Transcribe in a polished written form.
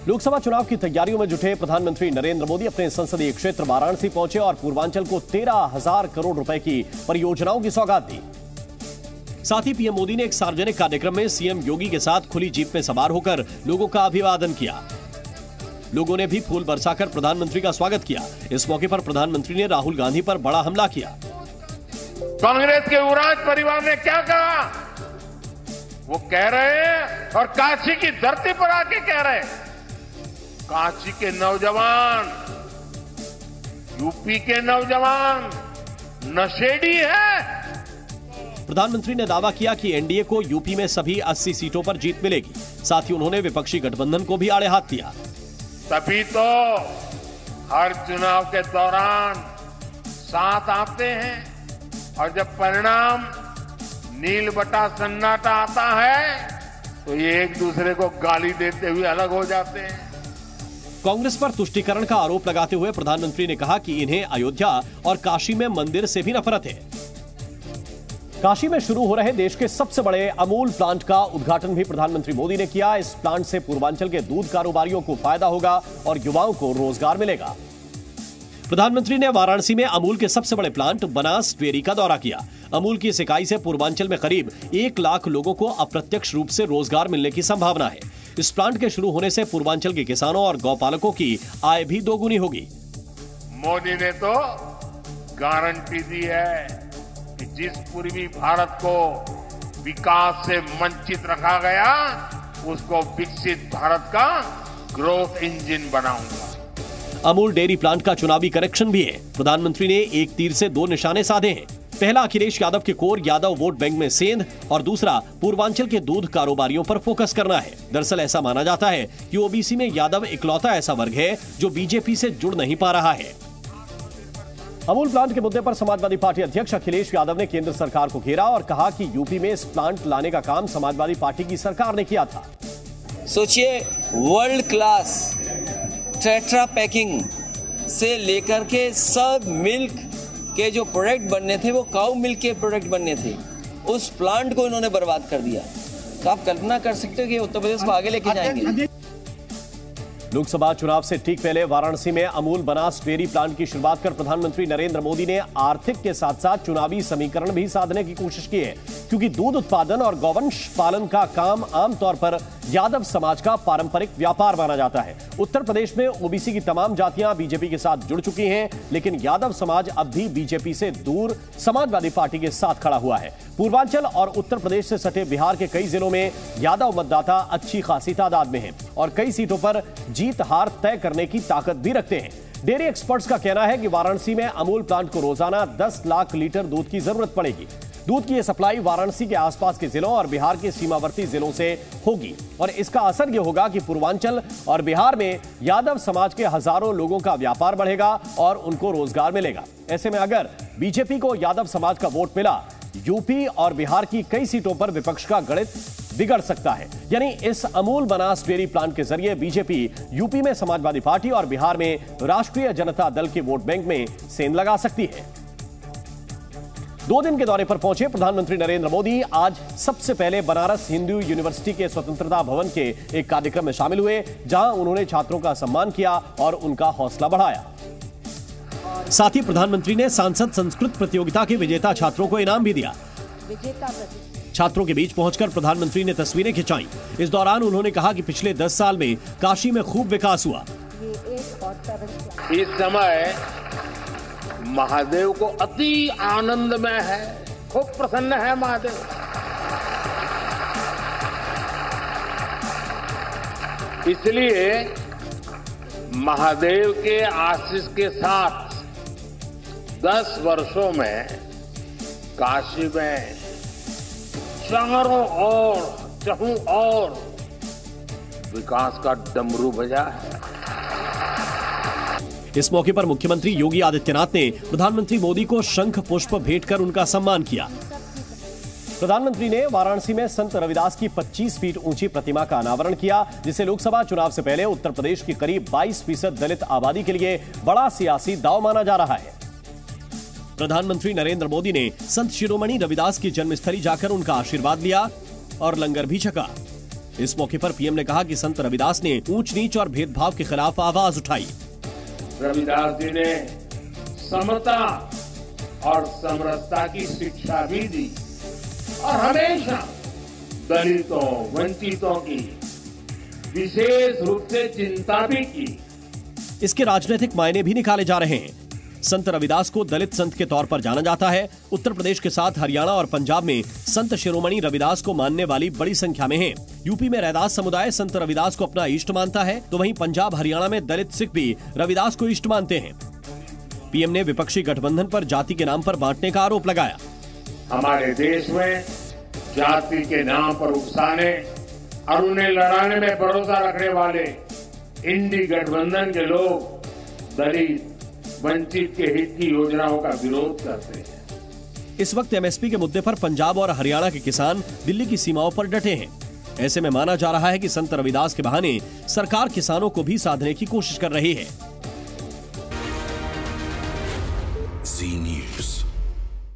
लोकसभा चुनाव की तैयारियों में जुटे प्रधानमंत्री नरेंद्र मोदी अपने संसदीय क्षेत्र वाराणसी पहुंचे और पूर्वांचल को 13,000 करोड़ रुपए की परियोजनाओं की सौगात दी। साथ ही पीएम मोदी ने एक सार्वजनिक कार्यक्रम में सीएम योगी के साथ खुली जीप में सवार होकर लोगों का अभिवादन किया। लोगों ने भी फूल बरसाकर प्रधानमंत्री का स्वागत किया। इस मौके पर प्रधानमंत्री ने राहुल गांधी पर बड़ा हमला किया। कांग्रेस के युवराज परिवार ने क्या कहा, वो कह रहे हैं और काशी की धरती पर आके कह रहे हैं, काशी के नौजवान, यूपी के नौजवान नशेड़ी है। प्रधानमंत्री ने दावा किया कि एनडीए को यूपी में सभी 80 सीटों पर जीत मिलेगी। साथ ही उन्होंने विपक्षी गठबंधन को भी आड़े हाथ दिया। तभी तो हर चुनाव के दौरान साथ आते हैं और जब परिणाम नील बटा सन्नाटा आता है तो ये एक दूसरे को गाली देते हुए अलग हो जाते हैं। कांग्रेस पर तुष्टीकरण का आरोप लगाते हुए प्रधानमंत्री ने कहा कि इन्हें अयोध्या और काशी में मंदिर से भी नफरत है। काशी में शुरू हो रहे देश के सबसे बड़े अमूल प्लांट का उद्घाटन भी प्रधानमंत्री मोदी ने किया। इस प्लांट से पूर्वांचल के दूध कारोबारियों को फायदा होगा और युवाओं को रोजगार मिलेगा। प्रधानमंत्री ने वाराणसी में अमूल के सबसे बड़े प्लांट बनास डेयरी का दौरा किया। अमूल की इस इकाई से पूर्वांचल में करीब 1 लाख लोगों को अप्रत्यक्ष रूप से रोजगार मिलने की संभावना है। इस प्लांट के शुरू होने से पूर्वांचल के किसानों और गौपालकों की आय भी दोगुनी होगी। मोदी ने तो गारंटी दी है कि जिस पूर्वी भारत को विकास से वंचित रखा गया, उसको विकसित भारत का ग्रोथ इंजन बनाऊंगा। अमूल डेयरी प्लांट का चुनावी कनेक्शन भी है। प्रधानमंत्री ने एक तीर से 2 निशाने साधे हैं। पहला अखिलेश यादव के कोर यादव वोट बैंक में सेंध और दूसरा पूर्वांचल के दूध कारोबारियों पर फोकस करना है। दरअसल ऐसा माना जाता है कि ओबीसी में यादव इकलौता ऐसा वर्ग है जो बीजेपी से जुड़ नहीं पा रहा है। अमूल प्लांट के मुद्दे पर समाजवादी पार्टी अध्यक्ष अखिलेश यादव ने केंद्र सरकार को घेरा और कहा कि यूपी में इस प्लांट लाने का काम समाजवादी पार्टी की सरकार ने किया था। सोचिए, वर्ल्ड क्लास टेट्रा पैकिंग से लेकर के सब मिल्क के जो प्रोडक्ट बनने थे वो काऊ मिल्क के प्रोडक्ट बनने थे, उस प्लांट को इन्होंने बर्बाद कर दिया। तो आप कल्पना कर सकते हो कि उत्तर प्रदेश को आगे लेके जाएंगे। लोकसभा चुनाव से ठीक पहले वाराणसी में अमूल बनास डेयरी प्लांट की शुरुआत कर प्रधानमंत्री नरेंद्र मोदी ने आर्थिक के साथ साथ चुनावी समीकरण भी साधने की कोशिश की है, क्योंकि दूध उत्पादन और गौवंश पालन का काम आमतौर पर यादव समाज का पारंपरिक व्यापार माना जाता है। उत्तर प्रदेश में ओबीसी की तमाम जातियां बीजेपी के साथ जुड़ चुकी हैं, लेकिन यादव समाज अब भी बीजेपी से दूर समाजवादी पार्टी के साथ खड़ा हुआ है। पूर्वांचल और उत्तर प्रदेश से सटे बिहार के कई जिलों में यादव मतदाता अच्छी खासी तादाद में हैं और कई सीटों पर जीत हार तय करने की ताकत भी रखते हैं। डेयरी एक्सपर्ट्स का कहना है कि वाराणसी में अमूल प्लांट को रोजाना 10 लाख लीटर दूध की जरूरत पड़ेगी। दूध की यह सप्लाई वाराणसी के आसपास के जिलों और बिहार के सीमावर्ती जिलों से होगी और इसका असर यह होगा कि पूर्वांचल और बिहार में यादव समाज के हजारों लोगों का व्यापार बढ़ेगा और उनको रोजगार मिलेगा। ऐसे में अगर बीजेपी को यादव समाज का वोट मिला, यूपी और बिहार की कई सीटों पर विपक्ष का गणित बिगड़ सकता है। यानी इस अमूल बनास डेयरी प्लांट के जरिए बीजेपी यूपी में समाजवादी पार्टी और बिहार में राष्ट्रीय जनता दल के वोट बैंक में सेंध लगा सकती है। 2 दिन के दौरे पर पहुंचे प्रधानमंत्री नरेंद्र मोदी आज सबसे पहले बनारस हिंदू यूनिवर्सिटी के स्वतंत्रता भवन के एक कार्यक्रम में शामिल हुए, जहां उन्होंने छात्रों का सम्मान किया और उनका हौसला बढ़ाया। साथ ही प्रधानमंत्री ने सांसद संस्कृत प्रतियोगिता के विजेता छात्रों को इनाम भी दिया। छात्रों के बीच पहुंचकर प्रधानमंत्री ने तस्वीरें खिंचाईं। इस दौरान उन्होंने कहा कि पिछले 10 साल में काशी में खूब विकास हुआ। इस समय महादेव को अति आनंदमय है, खूब प्रसन्न है महादेव। इसलिए महादेव के आशीष के साथ 10 वर्षों में काशी में चारों ओर विकास का डमरू बजा है। इस मौके पर मुख्यमंत्री योगी आदित्यनाथ ने प्रधानमंत्री मोदी को शंख पुष्प भेंट कर उनका सम्मान किया। प्रधानमंत्री ने वाराणसी में संत रविदास की 25 फीट ऊंची प्रतिमा का अनावरण किया, जिसे लोकसभा चुनाव से पहले उत्तर प्रदेश की करीब 22% दलित आबादी के लिए बड़ा सियासी दांव माना जा रहा है। प्रधानमंत्री नरेंद्र मोदी ने संत शिरोमणि रविदास की जन्मस्थली जाकर उनका आशीर्वाद लिया और लंगर भी छका। इस मौके पर पीएम ने कहा कि संत रविदास ने ऊंच नीच और भेदभाव के खिलाफ आवाज उठाई। रविदास जी ने समता और समरसता की शिक्षा भी दी और हमेशा दलितों, वंचितों की विशेष रूप से चिंता भी की। इसके राजनीतिक मायने भी निकाले जा रहे हैं। संत रविदास को दलित संत के तौर पर जाना जाता है। उत्तर प्रदेश के साथ हरियाणा और पंजाब में संत शिरोमणि रविदास को मानने वाली बड़ी संख्या में हैं। यूपी में रैदास समुदाय संत रविदास को अपना इष्ट मानता है, तो वहीं पंजाब हरियाणा में दलित सिख भी रविदास को इष्ट मानते हैं। पीएम ने विपक्षी गठबंधन पर जाति के नाम पर बांटने का आरोप लगाया। हमारे देश में जाति के नाम पर उकसाने और उन्हें लड़ाने में भरोसा रखने वाले इंडी गठबंधन के लोग दलित, वंचित के हित की योजनाओं का विरोध करते हैं। इस वक्त एमएसपी के मुद्दे पर पंजाब और हरियाणा के किसान दिल्ली की सीमाओं पर डटे हैं। ऐसे में माना जा रहा है कि संत रविदास के बहाने सरकार किसानों को भी साधने की कोशिश कर रही है। Zee News।